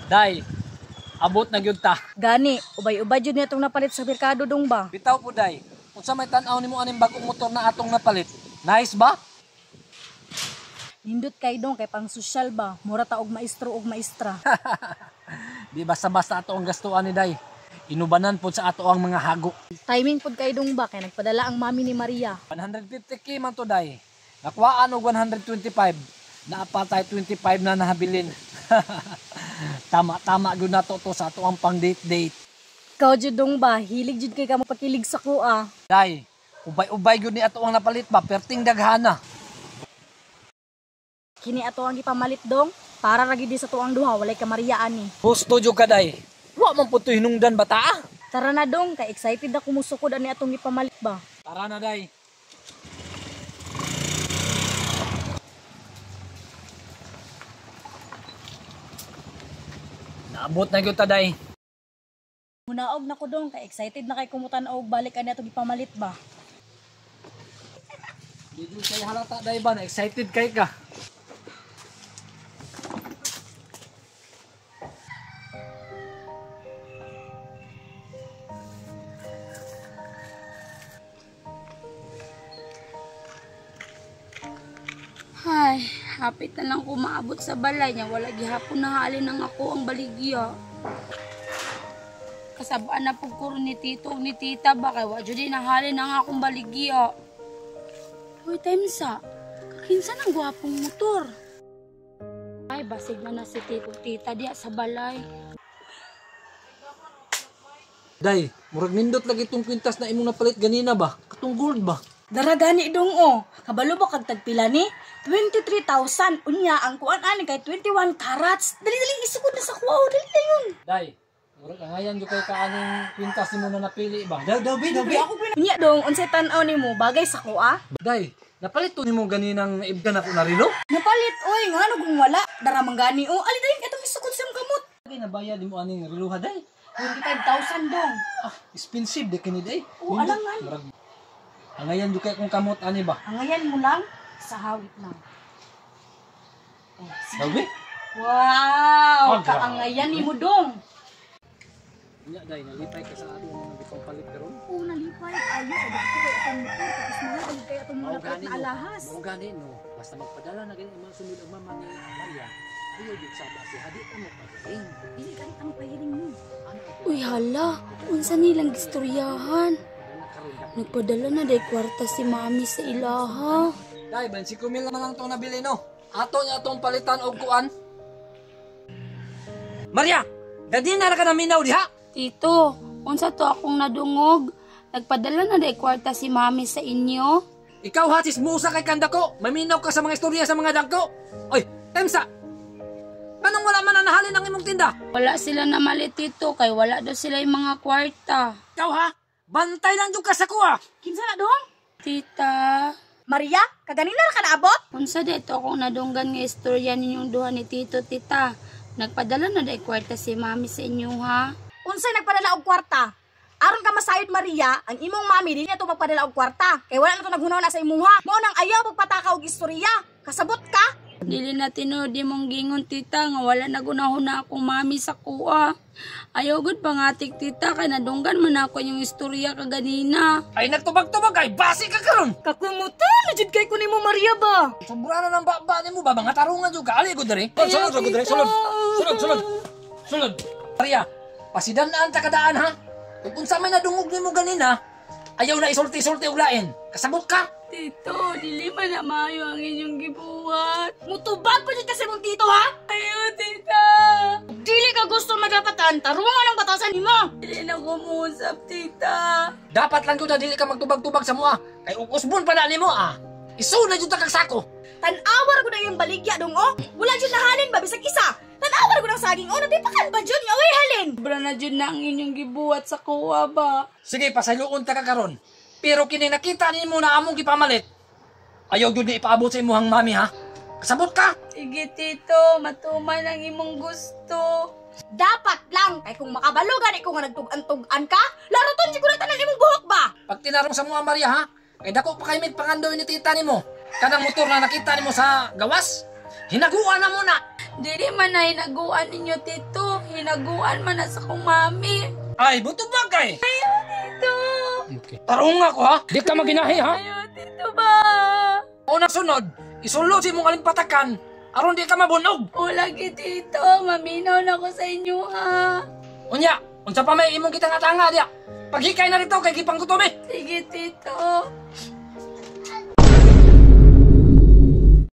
Day, abot na gyud ta. Gani, ubay-ubay jud nitong napalit sa merkado dong ba? Bitaw po day. Unsa may tan-aw nimo aning bagong motor na atong napalit? Nice ba? Nindot kay dong kay pang sosyal ba? Mura ta og maestro og maestra. Di basta-basta ato ang gastuan ni day. Inubanan po sa ato ang mga hago. Timing pod kay dong ba kay nagpadala ang mami ni Maria. 150k man to day. Nakuhaan og 125. Naapatay 25 na nahabilin. Tama gyud nato to sa ato ang pang date. Ikaw jud dong ba? Hilig jud kay ka mapakilig sa kuha. Day, ubay-ubay gyud ni ato ang napalit ba perting daghana. Kini ato ang ipamalit dong para ra gid sa tuang duha walay ka Maria ani. Gusto jud ka day. Wa man po to hinungdan bata. Tara na dong, kay excited na kumusukod ani atong ipamalit ba. Tara na day. Naabot na gyud ta day. Munaog na ko dong, kay excited na kay kumutan-og balik ani atong ipamalit ba. Di jud kay halata day ba na excited kay ka. Ay, hapit na lang ko maabot sa balay niya. Wala gihapon na halin ng ako ang baligya. Kasabaan na po ko ni tito ni tita ba kay wa jud na halin ng akong baligya. Hoy, Temsa. Kakinsa ng gwapong motor. Ay, basig man na si tito tita diya sa balay. Day, murag nindot lagi itong kwintas na imong napalit ganina ba? Katong gold ba? Dara gani dong o. Kabalo ba kag tagpila ni? 23,000. Unya ang kuan ani kay 21 carats. Dali-dali isugod na sa kuha. Dali na yun. Day, murag angayan jud kay kaaning kwintas nimo na napili ba? Dabi. Unya dong unsay tan-aw nimo bagay sa kuha? Day, napalit to nimo ganinang naibgan ako na rilo? Napalit oy ngano kung wala. Dara man gani o. Ali dayon katong isugod sa kamot. Kay nabayad nimo aning rilo ha day? 25,000 dong. Ah, expensive de kini day. Oo, alangan. Murag angayan jud kay kung kamot ani ba? Angayan mo lang sa hawit lang. Oh, sige. Dabi? Wow! Ah, Kaangayan ni mo dong. Unya day, nalipay ka sa ato nga bitong palit karon. Oo, nalipay. Ayo, kadagko kay atong motor. Tapos mga kay atong mga palit na alahas. Mao gani no. Basta magpadala na gani mga sunod ang mama ni Maria. Ayo jud sa basi hadi ka mo pagaling. Dili ka ang pahiring mo. Uy, hala. Unsa nilang istoryahan? Nagpadala na day kwarta si mami sa ilaha. Day, 25,000 naman lang itong nabili, no? Ato niya itong palitan o kuan. Maria! Gadi na ka naminaw diha! Tito, unsa to akong nadungog? Nagpadala na day kwarta si mami sa inyo? Ikaw hatis mo usa kay kanda ko. Maminaw ka sa mga istorya sa mga dagko. Oy, Temsa! Anong wala man na nahalin ang imong tinda? Wala sila na mali, tito, kay wala daw sila yung mga kwarta. Ikaw ha? Bantay lang yung ka sa kuha! Kinsa na dong? Tita, Maria, kaganina ra ka naabot? unsa dito akong nadunggan nga istorya ninyong duha ni tito, tita? Nagpadala na day kwarta si mami sa inyo, ha? Unsay nagpadala og kwarta? Aron ka masayod Maria, ang imong mami dili na to magpadala og kwarta. Kay wala na to naghunaw na sa imuha. Mao nang ayaw pagpataka og istorya. Kasabot ka? Dili na tinuod mong gingon, tita, nga wala nagunahon na akong mami sa kuha. Ayaw gud pangatik, tita, kay nadunggan man ako yung istorya kaganina. Ay nagtubag-tubag kay basi ka karon. Kakumuta, najud kay ko nimo Maria ba? Sobra na ng baba ni mo ba mga tarungan jud ka. Ali gud diri. Sulod gud diri, sulod. Maria, pasidan-an ta kadaan ha. Kung unsa may nadungog nimo ganina, ayaw na isulti-sulti og lain. Kasabot ka. Tito, dili man na maayo ang inyong gibuhat. Mutubag pa jud kasi mong tito ha? Ayaw, tita. Dili ka gusto madapatan, tarungan ang batasan nimo. Dili na kumusap, tita. Dapat lang jud na dili ka magtubag-tubag sa mua. Kay usbon pa na nimo ah. Isu na jud ta kag sako. Tan-awar ko na yung baligya dong oh. Wala jud nahalin ba bisag isa. Tan-awar ko ng saging oh, natipakan ba jud nga way halin. Sobra na jud na ang inyong gibuhat sa kuha ba. Sige, pasayoon ta ka karon. Pero kini nakita nimo na among gipamalit. Ayaw jud ni ipaabot sa imuhang mami ha. Kasabot ka. Sige, tito, matuman ang imong gusto. Dapat lang kay kung makabalo gani ko nga nagtug-an ka, laruton jud ko na tanan imong buhok ba. Pag tinarong sa mga Maria ha. Kay dako pa kay may pangandoy ni tita nimo. Kanang motor na nakita nimo sa gawas. Hinaguan na muna. Dili man na hinaguan ninyo, tito. ginaguan man na sa kong mami. Ay, buto bagay. Tito. Okay. Tarong ako ha. Di ka maginahi ha. Ayaw, Tito ba? Una sunod, isulod si mong alimpatakan. Aron di ka mabunog. O lagi, Tito. Maminaw na ko sa inyo, ha? Unya, unsa pa may imong kita nga tanga diya. Paghikay na rito kay gipang gutom eh. Sige, Tito.